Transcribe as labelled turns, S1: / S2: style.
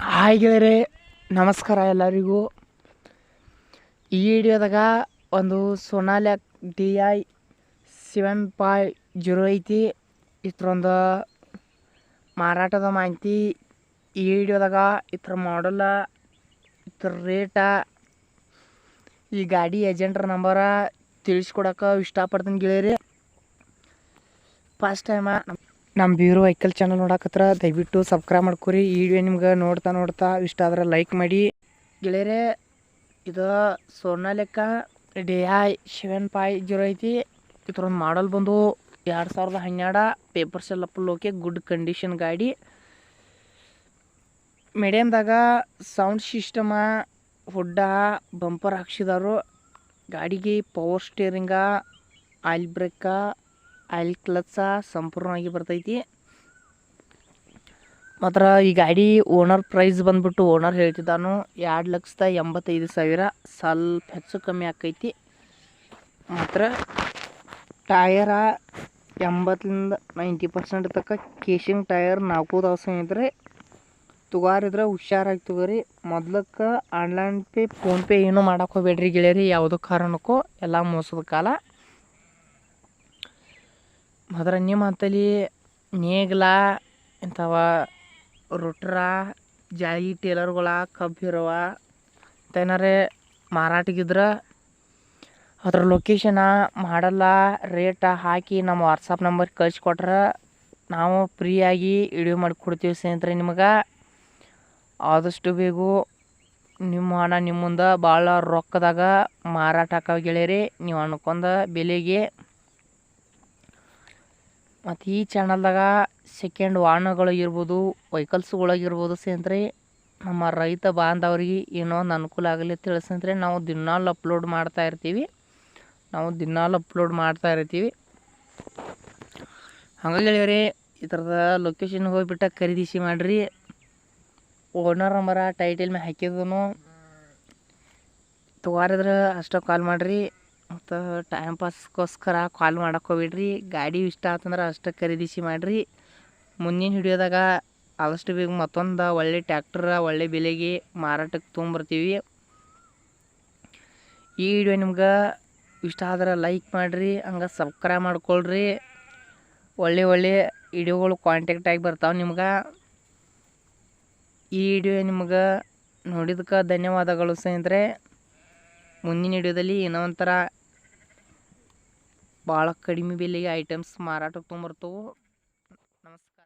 S1: Hi ಗೆಳೆಯರೆ, ನಮಸ್ಕಾರ ಎಲ್ಲರಿಗೂ. ಈ ವಿಡಿಯೋದಾಗ ಒಂದು ಸೋನಾಲಿಕ್ DI 7.0 ಐತಿ. ಇದ್ರೊಂದು ಮಾರಾಟದ ಮಾಹಿತಿ ಈ ವಿಡಿಯೋದಾಗ. ಇದ್ರ ಮಾಡಲ, ಇದ್ರ ರೇಟ, ಈ ಗಾಡಿ ಏಜೆಂಟ್ರ ನಂಬರ ತಿಳಿಸ್ಕೊಡಕ್ಕೆ ಇಷ್ಟಪಡ್ತೀನಿ ಗೆಳೆಯರಿ. ಫಸ್ಟ್ ಟೈಮ ನಮ್ಮ ಬ್ಯೂರೋ ವೆಹಿಕಲ್ ಚಾನಲ್ ನೋಡಕತ್ರ ದಯವಿಟ್ಟು ಸಬ್ಸ್ಕ್ರೈಬ್ ಮಾಡ್ಕೊರಿ. ಈ ವಿಡಿಯೋ ನಿಮ್ಗೆ ನೋಡ್ತಾ ಇಷ್ಟ ಆದ್ರೆ ಲೈಕ್ ಮಾಡಿ ಗೆಳೆಯರೆ. ಇದು ಸೋನಾಲಿಕ DI 7.0 ಐತಿ. ಇದ್ರೊಂದು ಮಾಡಲ್ ಬಂದು 2012. ಪೇಪರ್ಸ್ ಎಲ್ಲ ಫುಲ್ ಓಕೆ, ಗುಡ್ ಕಂಡೀಷನ್ ಗಾಡಿ. ಮೀಡಿಯಮ್ದಾಗ ಸೌಂಡ್ ಸಿಸ್ಟಮ, ಹುಡ್ಡ, ಬಂಪರ್ ಹಾಕ್ಸಿದಾರು. ಗಾಡಿಗೆ ಪವರ್ ಸ್ಟೇರಿಂಗ, ಆಯಿಲ್ ಬ್ರೇಕ, ಆಯಿಲ್ ಕ್ಲಚ ಸಂಪೂರ್ಣವಾಗಿ ಬರ್ತೈತಿ. ಮಾತ್ರ ಈ ಗಾಡಿ ಓನರ್ ಪ್ರೈಸ್ ಬಂದ್ಬಿಟ್ಟು ಓನರ್ ಹೇಳ್ತಿದ್ದಾನು 2,85,000. ಸ್ವಲ್ಪ ಹೆಚ್ಚು ಕಮ್ಮಿ ಆಕೈತಿ. ಮಾತ್ರ ಟಯರ 80-90% ತನಕ ಕೇಶಿಂಗ್ ಟಯರ್ ನಾಲ್ಕೋದು ಇದ್ರೆ ತುಗಾರಿದ್ರೆ ಹುಷಾರಾಗಿ ತಗೋರಿ. ಮೊದ್ಲಕ್ಕೆ ಆನ್ಲೈನ್ ಪೇ, ಫೋನ್ಪೇ ಏನೂ ಮಾಡಕ್ಕೆ ಹೋಗ್ಬೇಡ್ರಿ ಗೆಳೆಯರಿ. ಯಾವುದೋ ಕಾರಣಕ್ಕೂ ಎಲ್ಲ ಮೋಸದ ಕಾಲ. ಮಾತ್ರ ನಿಮ್ಮ ಹತ್ತಲ್ಲಿ ನೇಗ್ಲ ಇಂಥವ ರೋಟ್ರ, ಜಾಯಿ ಟೇಲರ್ಗಳ ಕಬ್ಬಿರವ ಏನಾರೇ ಮಾರಾಟಗಿದ್ರೆ ಅದ್ರ ಲೊಕೇಶನ, ಮಾಡಲ್ಲ, ರೇಟ ಹಾಕಿ ನಮ್ಮ ವಾಟ್ಸಪ್ ನಂಬರ್ ಕಳಿಸ್ಕೊಟ್ರೆ ನಾವು ಫ್ರೀಯಾಗಿ ವಿಡಿಯೋ ಮಾಡಿಕೊಡ್ತೀವಿ ಸ್ನೇಹಿತರೆ. ನಿಮಗೆ ಆದಷ್ಟು ಬೇಗ ನಿಮ್ಮ ಹಣ ನಿಮ್ಮ ಮುಂದೆ ಭಾಳ ರೊಕ್ಕದಾಗ ಮಾರಾಟ ಹಾಕೋ ಗೆಳೆಯರಿ, ನೀವು ಅನ್ಕೊಂಡ ಬೆಲೆಗೆ. ಮತ್ತು ಈ ಚಾನಲ್ದಾಗ ಸೆಕೆಂಡ್ ವಾಹನಗಳಿರ್ಬೋದು, ವೆಹಿಕಲ್ಸ್ಗಳಾಗಿರ್ಬೋದು ಸ್ನೇಹಿತರೆ, ನಮ್ಮ ರೈತ ಬಾಂಧವರಿಗೆ ಏನೋ ಒಂದು ಅನುಕೂಲ ಆಗಲಿ ತಿಳಿಸಿ ಸ್ನೇಹಿತರೆ. ನಾವು ದಿನಾಲು ಅಪ್ಲೋಡ್ ಮಾಡ್ತಾ ಇರ್ತೀವಿ. ಹಾಗಾಗಿ ಹೇಳಿವ್ರಿ, ಈ ಥರದ ಲೊಕೇಶನ್ಗೆ ಹೋಗ್ಬಿಟ್ಟು ಖರೀದಿಸಿ ಮಾಡಿರಿ. ಓನರ್ ನಂಬರ ಟೈಟಲ್ ಮೇಲೆ ಹಾಕಿದನು ತಗೋರಿದ್ರೆ ಅಷ್ಟೇ ಕಾಲ್ ಮಾಡಿರಿ. ಮತ್ತು ಟೈಮ್ ಪಾಸ್ಗೋಸ್ಕರ ಕಾಲ್ ಮಾಡಕ್ಕೆ ಹೋಗ್ಬಿಡ್ರಿ. ಗಾಡಿ ಇಷ್ಟ ಆತಂದ್ರೆ ಅಷ್ಟೇ ಖರೀದಿಸಿ ಮಾಡಿರಿ. ಮುಂದಿನ ಹಿಡಿಯೋದಾಗ ಆದಷ್ಟು ಬೇಗ ಮತ್ತೊಂದು ಒಳ್ಳೆ ಟ್ಯಾಕ್ಟ್ರ ಒಳ್ಳೆ ಬೆಲೆಗೆ ಮಾರಾಟಕ್ಕೆ ತೊಗೊಂಬರ್ತೀವಿ. ಈ ವಿಡಿಯೋ ನಿಮ್ಗೆ ಇಷ್ಟ ಆದ್ರೆ ಲೈಕ್ ಮಾಡಿರಿ, ಹಂಗೆ ಸಬ್ಸ್ಕ್ರೈಬ್ ಮಾಡ್ಕೊಳ್ರಿ. ಒಳ್ಳೆ ವಿಡಿಯೋಗಳು ಕಾಂಟ್ಯಾಕ್ಟ್ ಆಗಿ ಬರ್ತಾವೆ ನಿಮ್ಗೆ. ಈ ವಿಡಿಯೋ ನಿಮ್ಗೆ ನೋಡಿದಕ್ಕೆ ಧನ್ಯವಾದಗಳು ಸ್ನೇಹಿತರೆ. ಮುಂದಿನ ವಿಡಿಯೋದಲ್ಲಿ ಏನೋ ಒಂಥರ ಭಾಳ ಕಡಿಮೆ ಬೆಲೆಗೆ ಐಟಮ್ಸ್ ಮಾರಾಟಕ್ಕೆ ತೊಗೊಂಬರ್ತವೆ.